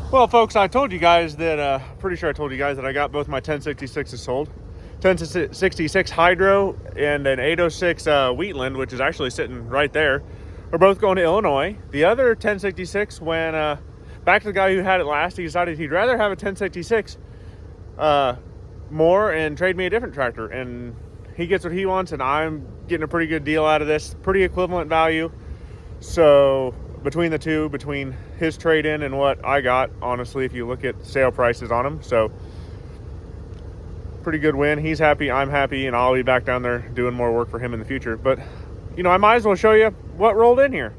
Well, folks, I told you guys that, pretty sure I told you guys that I got both my 1066s sold. 1066 Hydro and an 806 Wheatland, which is actually sitting right there, are both going to Illinois. The other 1066 went back to the guy who had it last. He decided he'd rather have a 1066 more and trade me a different tractor. And he gets what he wants, and I'm getting a pretty good deal out of this. Pretty equivalent value. So between the two, between his trade-in and what I got, honestly, if you look at sale prices on them, so pretty good win. He's happy, I'm happy, and I'll be back down there doing more work for him in the future. But, you know, I might as well show you what rolled in here.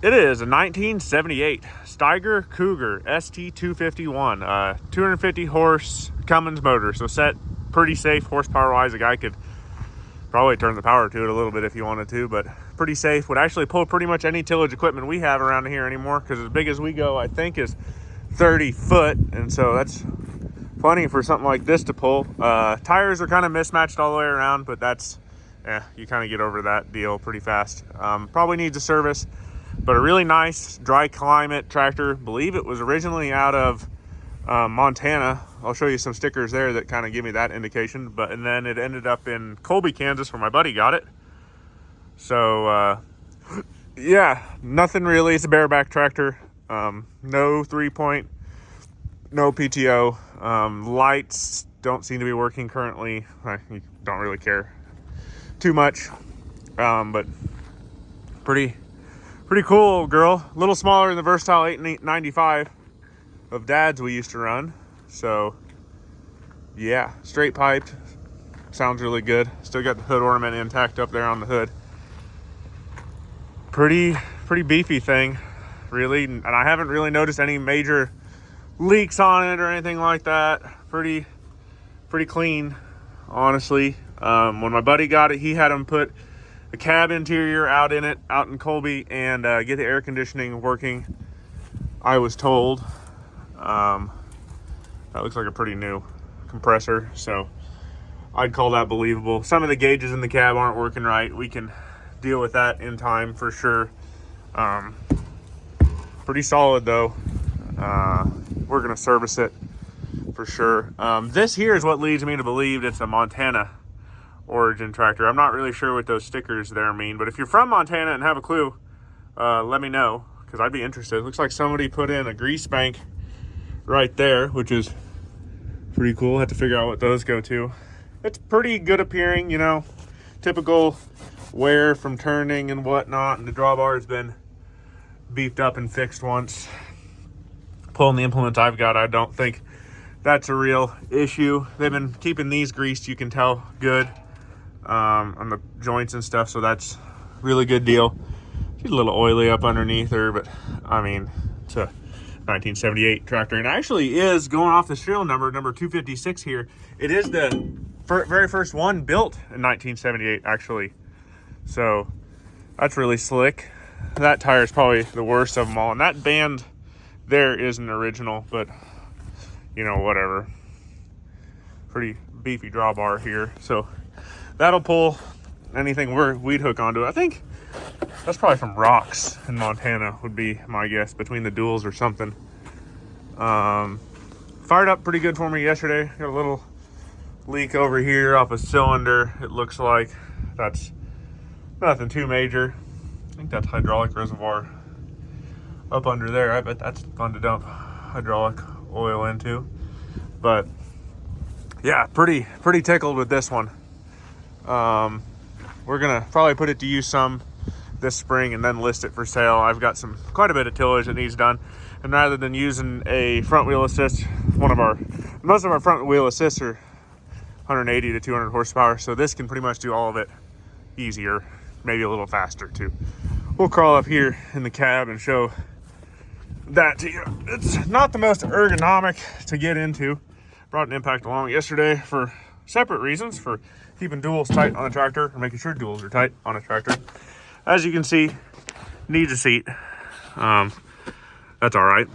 It is a 1978 Steiger Cougar ST251, 250 horse Cummins motor, so set pretty safe horsepower-wise. A guy could probably turn the power to it a little bit if you wanted to, but pretty safe. Would actually pull pretty much any tillage equipment we have around here anymore, because as big as we go, I think, is 30 foot, and so that's plenty for something like this to pull. Tires are kind of mismatched all the way around, but that's, you kind of get over that deal pretty fast. Probably needs a service, but a really nice dry climate tractor. Believe it was originally out of Montana. I'll show you some stickers there that kind of give me that indication, and then it ended up in Colby, Kansas, where my buddy got it. So yeah, nothing really. It's a bareback tractor. No 3-point, no PTO. Lights don't seem to be working currently. You don't really care too much, but pretty cool girl. A little smaller than the Versatile 895 of Dad's we used to run. So yeah, straight piped, sounds really good. Still got the hood ornament intact up there on the hood. Pretty beefy thing, really, and I haven't really noticed any major leaks on it or anything like that. Pretty clean, honestly. When my buddy got it, he had him put a cab interior out in Colby, and get the air conditioning working, I was told. That looks like a pretty new compressor, so I'd call that believable. Some of the gauges in the cab aren't working right. We can deal with that in time for sure. Pretty solid though. We're gonna service it for sure. This here is what leads me to believe it's a Montana origin tractor. I'm not really sure what those stickers there mean, but if you're from Montana and have a clue, let me know, because I'd be interested. It looks like somebody put in a grease bank right there, which is pretty cool. Have to figure out what those go to. It's pretty good appearing, you know, typical wear from turning and whatnot, and the drawbar has been beefed up and fixed once. Pulling the implements I've got, I don't think that's a real issue. They've been keeping these greased, you can tell, good on the joints and stuff, so that's really good deal. She's a little oily up underneath her, but I mean, it's a 1978 tractor, and actually is, going off the serial number 256 here, it is the very first one built in 1978 actually, so that's really slick. That tire is probably the worst of them all, and that band there is an original, but you know, whatever. Pretty beefy drawbar here, so that'll pull anything we'd hook onto it. I think that's probably from Rocks in Montana would be my guess, between the duals or something. Fired up pretty good for me yesterday. Got a little leak over here off a cylinder. It looks like that's nothing too major. I think that's hydraulic reservoir up under there. I bet that's fun to dump hydraulic oil into. But yeah, pretty tickled with this one. We're gonna probably put it to use some this spring and then list it for sale. I've got quite a bit of tillage that needs done, and rather than using a front wheel assist, most of our front wheel assists are 180 to 200 horsepower, so this can pretty much do all of it easier, maybe a little faster too. We'll crawl up here in the cab and show that to you. It's not the most ergonomic to get into. Brought an impact along yesterday for separate reasons, for keeping duals tight on a tractor and making sure duals are tight on a tractor. As you can see, needs a seat. That's all right.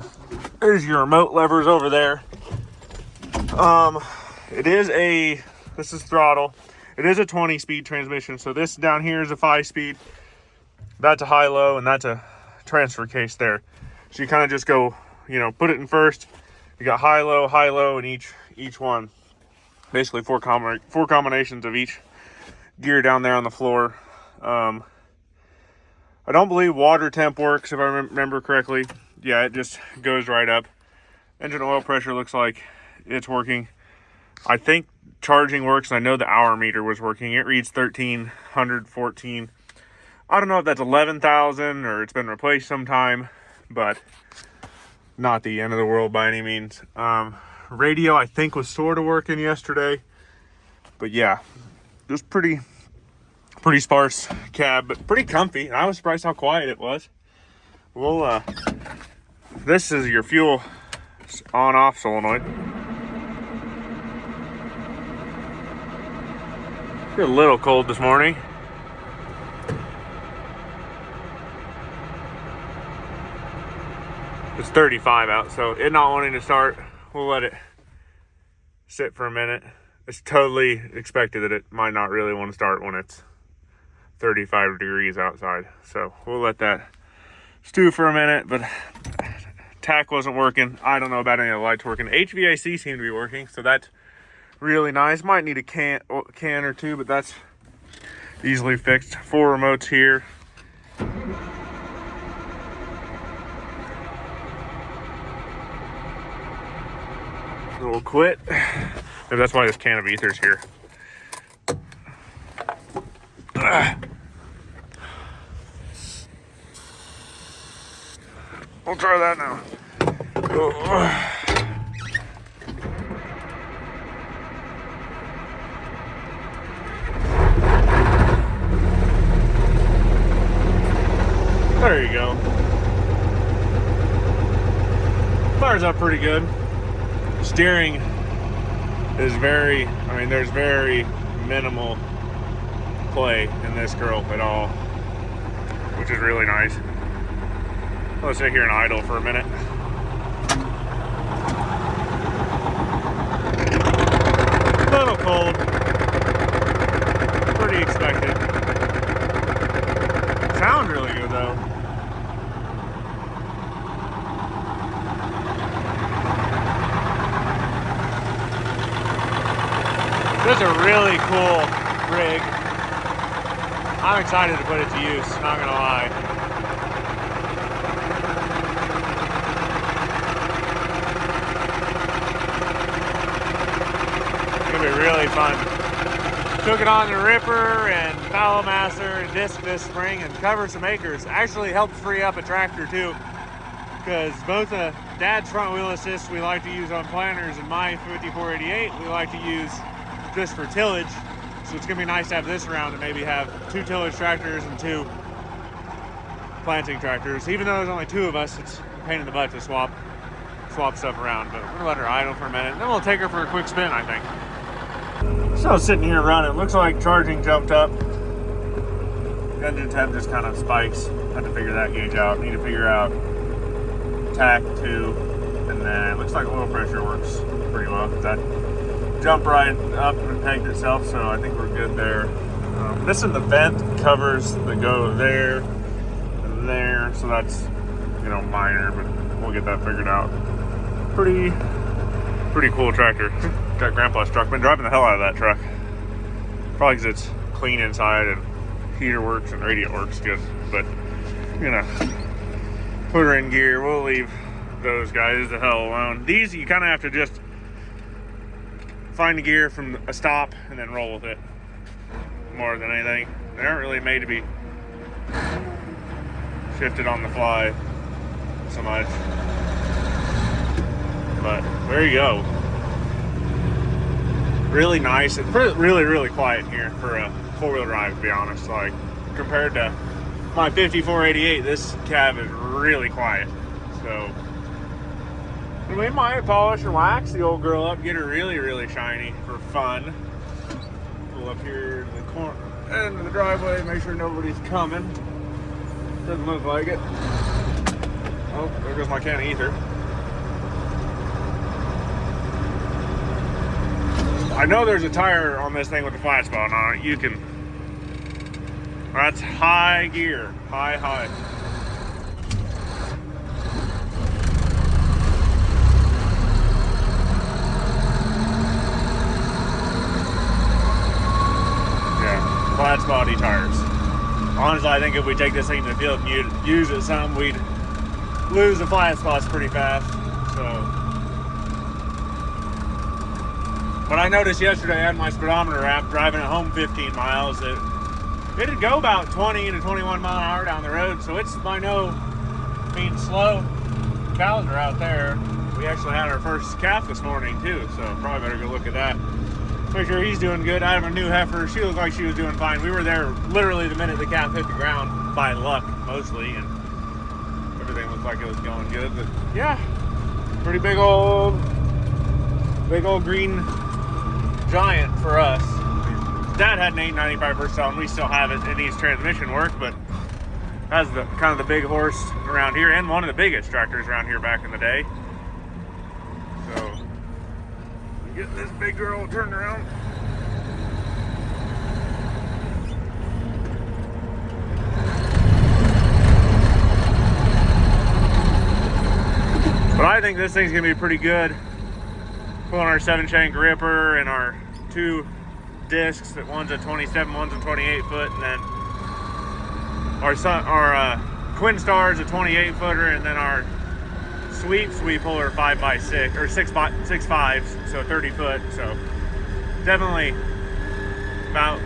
There's your remote levers over there. This is throttle. It is a 20-speed transmission, so this down here is a 5-speed. That's a high-low, and that's a transfer case there. So you kind of just go, put it in first. You got high, low in each one. Basically four combinations of each gear down there on the floor. I don't believe water temp works, if I remember correctly. Yeah, it just goes right up. Engine oil pressure looks like it's working. I think charging works, and I know the hour meter was working. It reads 1314. I don't know if that's 11,000 or it's been replaced sometime, but not the end of the world by any means. Radio, I think, was sort of working yesterday, but yeah, just pretty sparse cab, but pretty comfy. And I was surprised how quiet it was. Well, this is your fuel on-off solenoid. It's a little cold this morning. It's 35 out, so it not wanting to start, we'll let it sit for a minute. It's totally expected that it might not really want to start when it's 35 degrees outside. So we'll let that stew for a minute, but tack wasn't working. I don't know about any of the lights working. HVAC seemed to be working, so that's really nice. Might need a can or two, but that's easily fixed. 4 remotes here. We'll quit. Maybe that's why this can of ether's here. We'll try that now. There you go. Fires up pretty good. Steering is there's very minimal play in this girl at all, which is really nice. Let's sit here and idle for a minute. A little cold, pretty expected. Sounds really good though. This is a really cool rig. I'm excited to put it to use, not gonna lie. It's gonna be really fun. Took it on the Ripper and Fallow Master and disc this spring and covered some acres. Actually helped free up a tractor too, because both Dad's front wheel assist we like to use on planters and my 5488 we like to use just for tillage. So it's gonna be nice to have this around and maybe have 2 tillage tractors and 2 planting tractors. Even though there's only 2 of us, it's a pain in the butt to swap stuff around. But we're gonna let her idle for a minute, and then we'll take her for a quick spin, I think. So sitting here running, looks like charging jumped up. Engine temp just kind of spikes. Had to figure that gauge out. Need to figure out tack too, and then it looks like oil pressure works pretty well. That jumped right up and pegged itself, so I think we're good there. Missing the vent covers that go there and there, so that's minor, but we'll get that figured out. Pretty cool tractor. Got Grandpa's truck. Been driving the hell out of that truck. Probably because it's clean inside and heater works and radio works good. But put her in gear. We'll leave those guys the hell alone. These you kind of have to just find the gear from a stop and then roll with it more than anything. They aren't really made to be shifted on the fly so much. But there you go. Really nice. It's really quiet here for a 4-wheel drive, to be honest. Like compared to my 5488, this cab is really quiet. So we might polish or wax the old girl up, get her really shiny for fun. Pull up here to the corner end of the driveway, make sure nobody's coming. Doesn't look like it. Oh, there goes my can of ether. I know there's a tire on this thing with a flat spot on it. You can. That's high gear, high. quality tires. Honestly, I think if we take this thing to the field and use it some, we'd lose the flat spots pretty fast. So, but I noticed yesterday on my speedometer app, driving at home 15 miles, that it'd go about 20 to 21 mile an hour down the road. So it's by no means slow. Cows are out there. We actually had our first calf this morning too, so probably better go look at that. Make sure he's doing good. I have a new heifer. She looked like she was doing fine. We were there literally the minute the calf hit the ground, by luck mostly, and everything looked like it was going good. But yeah, pretty big old green giant for us. Dad had an 895 Versatile, and we still have it. It needs transmission work, but that's the kind of the big horse around here, and one of the biggest tractors around here back in the day. So get this big girl turned around. But I think this thing's gonna be pretty good. Pulling our 7-shank ripper and our 2 discs, that one's a 27, one's a 28 foot, and then our Quinn Star is a 28 footer, and then our sweeps we pull are 5x6 or 6.5s, so 30 foot. So definitely about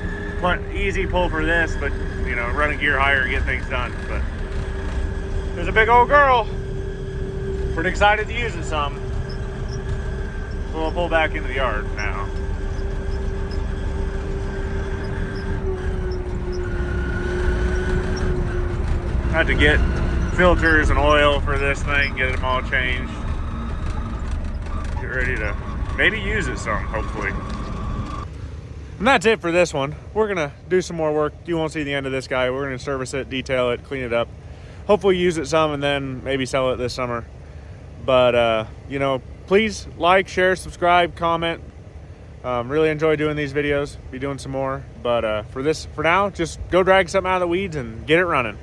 easy pull for this, but you know, running gear higher, get things done. But there's a big old girl. Pretty excited to use it some. We'll pull back into the yard now. Had to get filters and oil for this thing, get them all changed. Get ready to maybe use it some, hopefully. And that's it for this one. We're gonna do some more work. You won't see the end of this guy. We're gonna service it, detail it, clean it up. Hopefully use it some and then maybe sell it this summer. But you know, please like, share, subscribe, comment. Really enjoy doing these videos. Be doing some more. But for now, just go drag something out of the weeds and get it running.